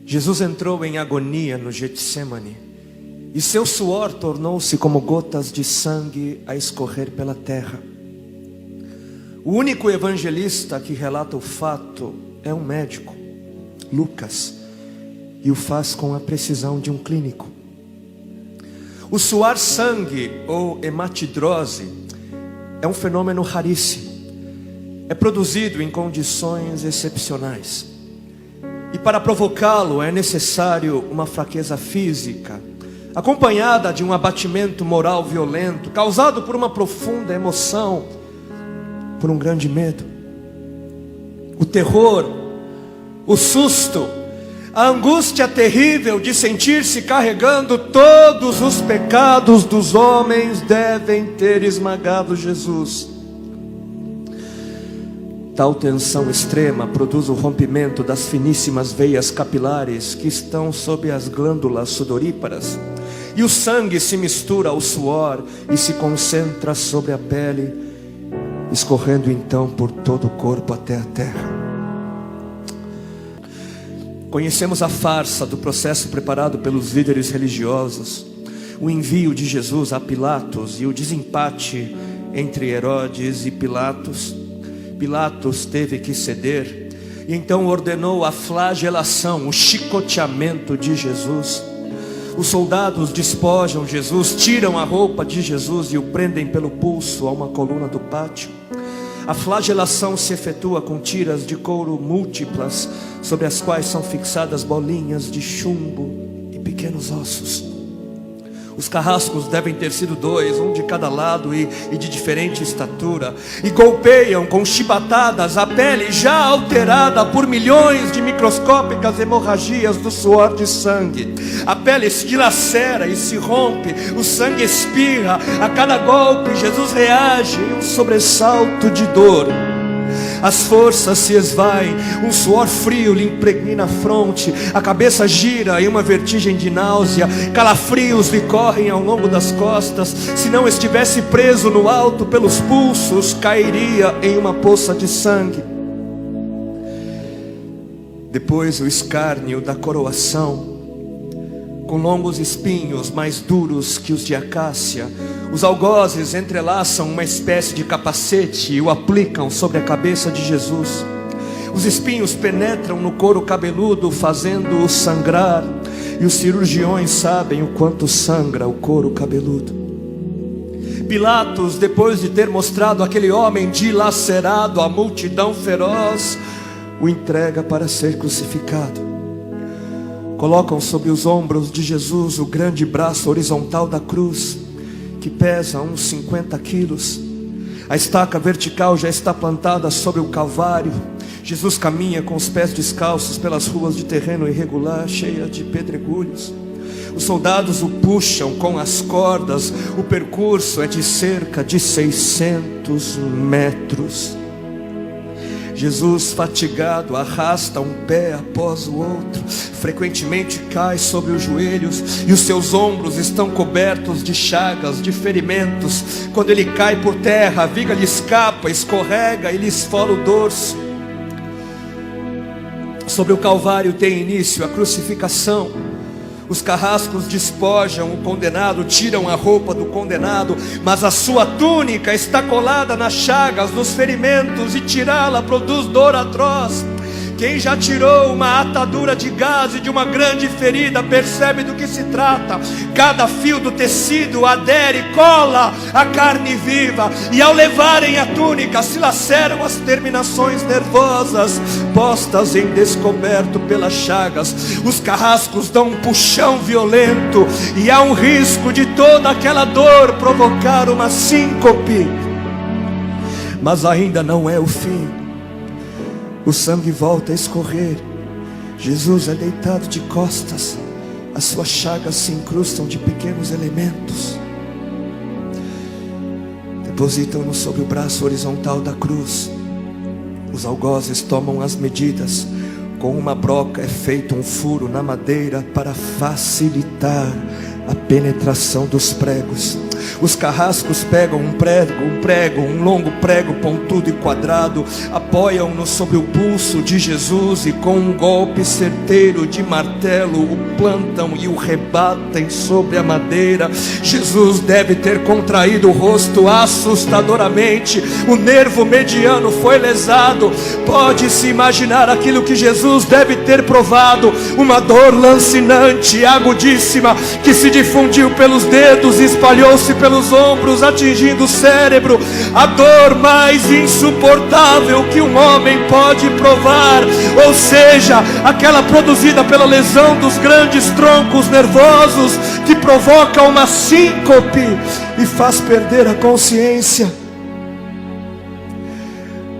Jesus entrou em agonia no Getsêmani, e seu suor tornou-se como gotas de sangue a escorrer pela terra. O único evangelista que relata o fato é um médico, Lucas, e o faz com a precisão de um clínico. O suar sangue, ou hematidrose, é um fenômeno raríssimo. É produzido em condições excepcionais. E para provocá-lo é necessário uma fraqueza física, acompanhada de um abatimento moral violento, causado por uma profunda emoção, por um grande medo. O terror, o susto, a angústia terrível de sentir-se carregando todos os pecados dos homens devem ter esmagado Jesus. Tal tensão extrema produz o rompimento das finíssimas veias capilares que estão sob as glândulas sudoríparas, e o sangue se mistura ao suor e se concentra sobre a pele, escorrendo então por todo o corpo até a terra. Conhecemos a farsa do processo preparado pelos líderes religiosos, o envio de Jesus a Pilatos e o desempate entre Herodes e Pilatos. Pilatos teve que ceder e então ordenou a flagelação, o chicoteamento de Jesus. Os soldados despojam Jesus, tiram a roupa de Jesus e o prendem pelo pulso a uma coluna do pátio. A flagelação se efetua com tiras de couro múltiplas, sobre as quais são fixadas bolinhas de chumbo e pequenos ossos. Os carrascos devem ter sido 2, um de cada lado e de diferente estatura, e golpeiam com chibatadas a pele já alterada por milhões de microscópicas hemorragias do suor de sangue. A pele se dilacera e se rompe, o sangue espirra. A cada golpe Jesus reage em um sobressalto de dor. As forças se esvaem, um suor frio lhe impregna a fronte, a cabeça gira em uma vertigem de náusea, calafrios lhe correm ao longo das costas. Se não estivesse preso no alto pelos pulsos, cairia em uma poça de sangue. Depois o escárnio da coroação, com longos espinhos mais duros que os de acácia. Os algozes entrelaçam uma espécie de capacete e o aplicam sobre a cabeça de Jesus. Os espinhos penetram no couro cabeludo, fazendo-o sangrar, e os cirurgiões sabem o quanto sangra o couro cabeludo. Pilatos, depois de ter mostrado aquele homem dilacerado à multidão feroz, o entrega para ser crucificado. Colocam sobre os ombros de Jesus o grande braço horizontal da cruz, que pesa uns 50 quilos. A estaca vertical já está plantada sobre o Calvário. Jesus caminha com os pés descalços pelas ruas de terreno irregular, cheia de pedregulhos. Os soldados o puxam com as cordas. O percurso é de cerca de 600 metros. Jesus, fatigado, arrasta um pé após o outro, frequentemente cai sobre os joelhos, e os seus ombros estão cobertos de chagas, de ferimentos. Quando ele cai por terra, a viga lhe escapa, escorrega e lhe esfola o dorso. Sobre o Calvário tem início a crucificação. Os carrascos despojam o condenado, tiram a roupa do condenado, mas a sua túnica está colada nas chagas, nos ferimentos, e tirá-la produz dor atroz. Quem já tirou uma atadura de gaze de uma grande ferida percebe do que se trata. Cada fio do tecido adere, cola a carne viva, e ao levarem a túnica se laceram as terminações nervosas postas em descoberto pelas chagas. Os carrascos dão um puxão violento, e há um risco de toda aquela dor provocar uma síncope. Mas ainda não é o fim. O sangue volta a escorrer. Jesus é deitado de costas. As suas chagas se incrustam de pequenos elementos. Depositam-no sobre o braço horizontal da cruz. Os algozes tomam as medidas. Com uma broca é feito um furo na madeira para facilitar a penetração dos pregos. Os carrascos pegam um longo prego pontudo e quadrado, apoiam-no sobre o pulso de Jesus e com um golpe certeiro de martelo o plantam e o rebatem sobre a madeira. Jesus deve ter contraído o rosto assustadoramente, o nervo mediano foi lesado. Pode-se imaginar aquilo que Jesus deve ter provado: uma dor lancinante, agudíssima, que se difundiu pelos dedos e espalhou-se pelos ombros, atingindo o cérebro. A dor mais insuportável que um homem pode provar, ou seja, aquela produzida pela lesão dos grandes troncos nervosos, que provoca uma síncope e faz perder a consciência.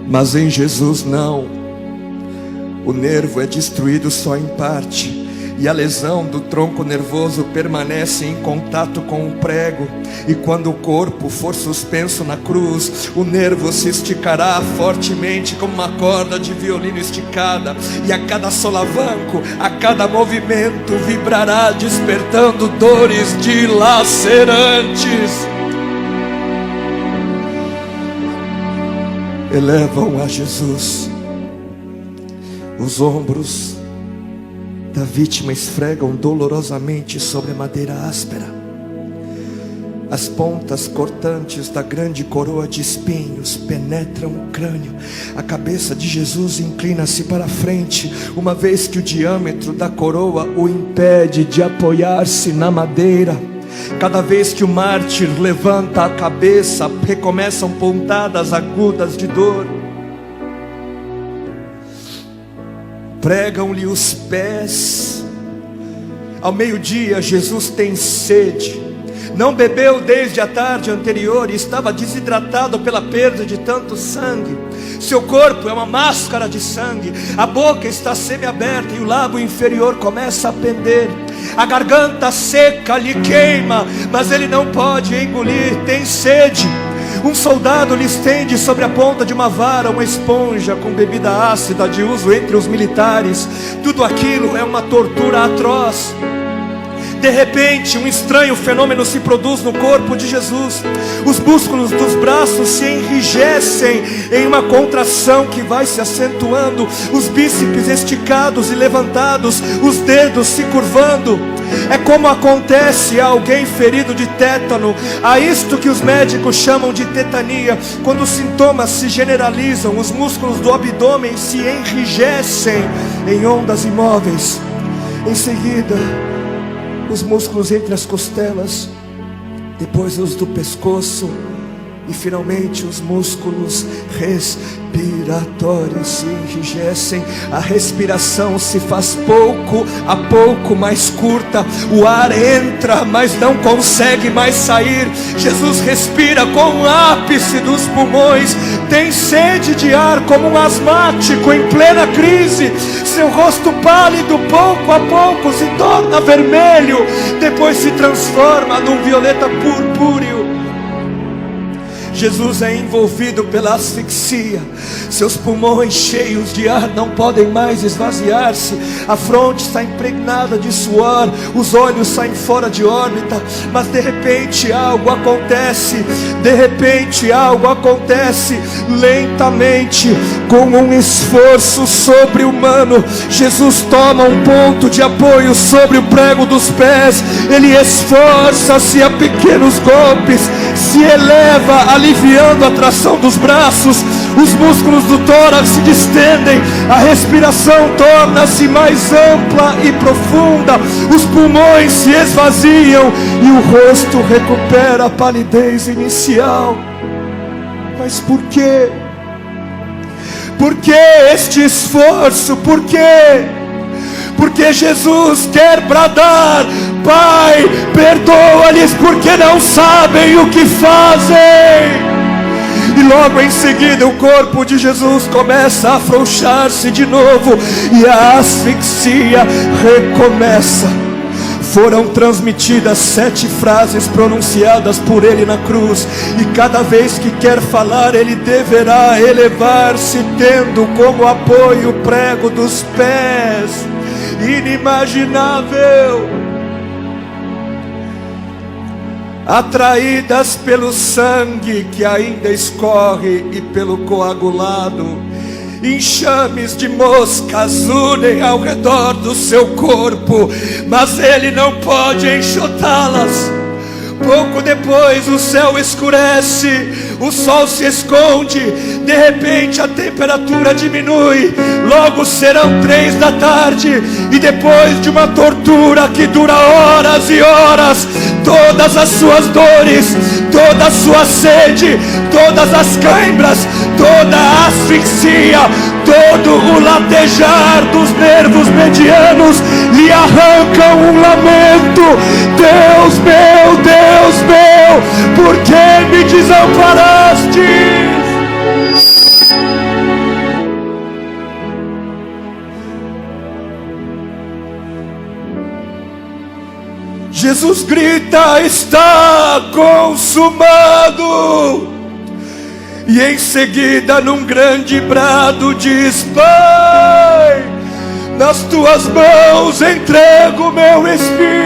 Mas em Jesus não. O nervo é destruído só em parte, e a lesão do tronco nervoso permanece em contato com o prego. E quando o corpo for suspenso na cruz, o nervo se esticará fortemente como uma corda de violino esticada, e a cada solavanco, a cada movimento, vibrará, despertando dores dilacerantes. Elevam a Jesus. Os ombros da vítima esfregam dolorosamente sobre a madeira áspera. As pontas cortantes da grande coroa de espinhos penetram o crânio. A cabeça de Jesus inclina-se para a frente, uma vez que o diâmetro da coroa o impede de apoiar-se na madeira. Cada vez que o mártir levanta a cabeça, recomeçam pontadas agudas de dor. Pregam-lhe os pés. Ao meio-dia, Jesus tem sede. Não bebeu desde a tarde anterior e estava desidratado pela perda de tanto sangue. Seu corpo é uma máscara de sangue. A boca está semiaberta e o lábio inferior começa a pender. A garganta seca lhe queima, mas ele não pode engolir, tem sede. Um soldado lhe estende sobre a ponta de uma vara uma esponja com bebida ácida de uso entre os militares. Tudo aquilo é uma tortura atroz. De repente, um estranho fenômeno se produz no corpo de Jesus. Os músculos dos braços se enrijecem em uma contração que vai se acentuando, os bíceps esticados e levantados, os dedos se curvando. É como acontece a alguém ferido de tétano, a isto que os médicos chamam de tetania. Quando os sintomas se generalizam, os músculos do abdômen se enrijecem em ondas imóveis. Em seguida, os músculos entre as costelas, depois os do pescoço e finalmente os músculos respiratórios se enrijecem. A respiração se faz pouco a pouco mais curta. O ar entra, mas não consegue mais sair. Jesus respira com o ápice dos pulmões. Tem sede de ar como um asmático em plena crise. Seu rosto pálido pouco a pouco se torna vermelho, depois se transforma num violeta purpúreo. Jesus é envolvido pela asfixia. Seus pulmões cheios de ar não podem mais esvaziar-se. A fronte está impregnada de suor, os olhos saem fora de órbita. Mas de repente algo acontece. De repente algo acontece. Lentamente, com um esforço sobre-humano, Jesus toma um ponto de apoio sobre o prego dos pés. Ele esforça-se a pequenos golpes, se eleva, aliviando a tração dos braços. Os músculos do tórax se distendem, a respiração torna-se mais ampla e profunda, os pulmões se esvaziam e o rosto recupera a palidez inicial. Mas por quê? Por que este esforço? Por quê? Porque Jesus quer bradar: Pai, perdoa-lhes porque não sabem o que fazem. E logo em seguida o corpo de Jesus começa a afrouxar-se de novo e a asfixia recomeça. Foram transmitidas 7 frases pronunciadas por ele na cruz, e cada vez que quer falar ele deverá elevar-se, tendo como apoio o prego dos pés. Inimaginável. atraídas pelo sangue que ainda escorre e pelo coagulado. Enxames de moscas unem ao redor do seu corpo, mas ele não pode enxotá-las. Pouco depois o céu escurece, o sol se esconde, de repente a temperatura diminui. Logo serão 3 da tarde, e depois de uma tortura que dura horas e horas, todas as suas dores, toda a sua sede, todas as cãibras, toda a asfixia, todo o latejar dos nervos medianos lhe arrancam um lamento. Deus meu, por que me desamparaste? Jesus grita: está consumado. E em seguida, num grande brado, diz: Pai, nas tuas mãos entrego meu espírito.